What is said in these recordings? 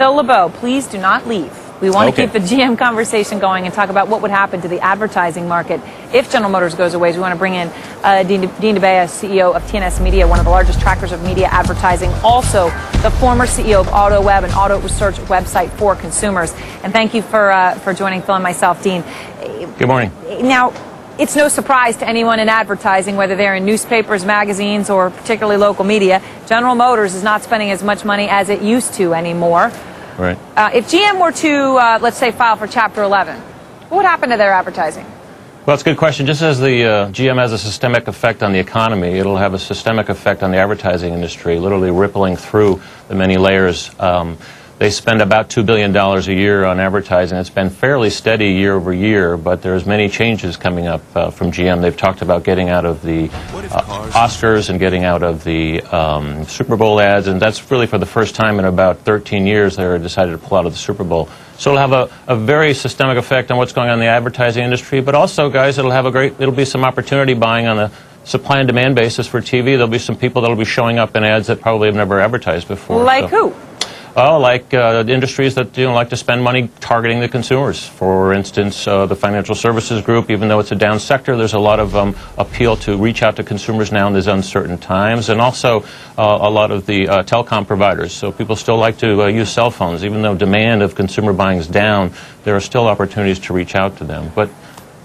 Phil LeBeau, please do not leave. We want to keep the GM conversation going and talk about what would happen to the advertising market if General Motors goes away. So we want to bring in Dean DeBiase, CEO of TNS Media, one of the largest trackers of media advertising, also the former CEO of AutoWeb, an auto research website for consumers. And thank you for joining Phil and myself, Dean. Good morning. Now, it's no surprise to anyone in advertising, whether they're in newspapers, magazines, or particularly local media, General Motors is not spending as much money as it used to anymore. Right. If GM were to, let's say, file for Chapter 11, what would happen to their advertising? Well, it's a good question. Just as the GM has a systemic effect on the economy, it'll have a systemic effect on the advertising industry, literally rippling through the many layers. They spend about $2 billion a year on advertising. It's been fairly steady year over year, but there's many changes coming up from GM. They've talked about getting out of the Oscars and getting out of the Super Bowl ads, and that's really for the first time in about 13 years they decided to pull out of the Super Bowl. So it'll have a very systemic effect on what's going on in the advertising industry, but also, guys, it'll be some opportunity buying on a supply and demand basis for TV. There'll be some people that'll be showing up in ads that probably have never advertised before. Like who? Oh, like industries that like to spend money targeting the consumers. For instance, the financial services group, even though it's a down sector, there's a lot of appeal to reach out to consumers now in these uncertain times, and also a lot of the telecom providers. So people still like to use cell phones. Even though demand of consumer buying is down, there are still opportunities to reach out to them. But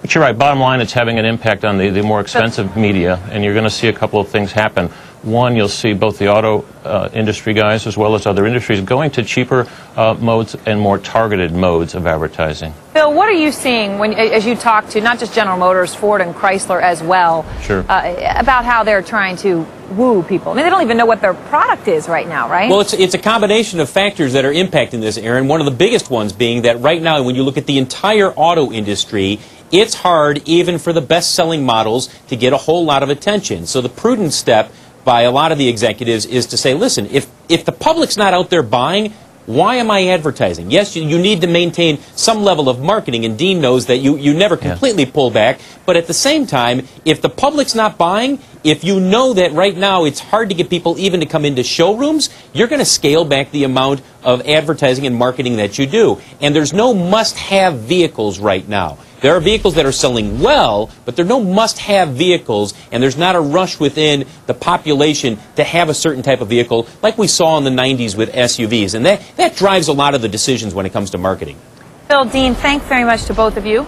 you're right, bottom line, it's having an impact on the more expensive media, and you're going to see a couple of things happen. One, you'll see both the auto industry guys as well as other industries going to cheaper modes and more targeted modes of advertising. Phil, what are you seeing as you talk to not just General Motors, Ford and Chrysler as well, about how they're trying to woo people? I mean, they don't even know what their product is right now, right? Well, it's a combination of factors that are impacting this, Aaron. One of the biggest ones being that right now, when you look at the entire auto industry, it's hard even for the best-selling models to get a whole lot of attention. So the prudent step by a lot of the executives is to say, listen, if the public's not out there buying, why am I advertising? Yes, you need to maintain some level of marketing, and Dean knows that you never completely pull back, but at the same time, if the public's not buying, if you know that right now it's hard to get people even to come into showrooms, you're going to scale back the amount of advertising and marketing that you do. And there's no must-have vehicles right now. There are vehicles that are selling well, but there are no must-have vehicles, and there's not a rush within the population to have a certain type of vehicle like we saw in the 90s with SUVs. And that drives a lot of the decisions when it comes to marketing. Phil, Dean, thanks very much to both of you.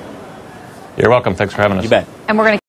You're welcome. Thanks for having us. You bet. And we're going to